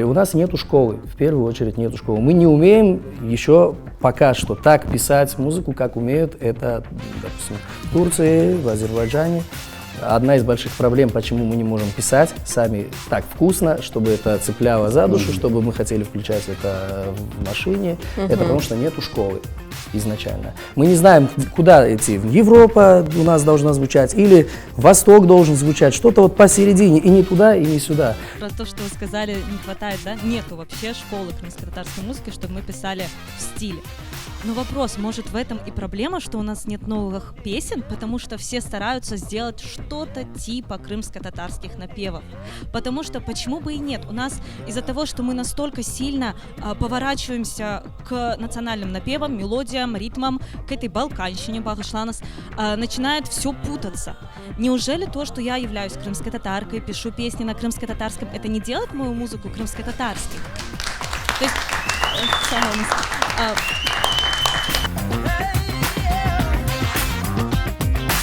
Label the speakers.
Speaker 1: У нас нету школы, в первую очередь нету школы. Мы не умеем еще пока что так писать музыку, как умеют это, допустим, в Турции, в Азербайджане. Одна из больших проблем, почему мы не можем писать сами так вкусно, чтобы это цепляло за душу, чтобы мы хотели включать это в машине, это потому что нету школы изначально. Мы не знаем, куда идти. Европа у нас должна звучать или Восток должен звучать, что-то вот посередине, и не туда, и не сюда.
Speaker 2: Про то, что вы сказали, не хватает, да? Нету вообще школы крымско-татарской музыки, чтобы мы писали в стиле. Но вопрос, может, в этом и проблема, что у нас нет новых песен, потому что все стараются сделать что-то типа крымско-татарских напевов. Потому что почему бы и нет? У нас из-за того, что мы настолько сильно поворачиваемся к национальным напевам, мелодиям, ритмам, к этой балканщине, Багышланас, начинает все путаться. Неужели то, что я являюсь крымской татаркой, пишу песни на крымско-татарском, это не делает мою музыку крымско-татарской? То есть,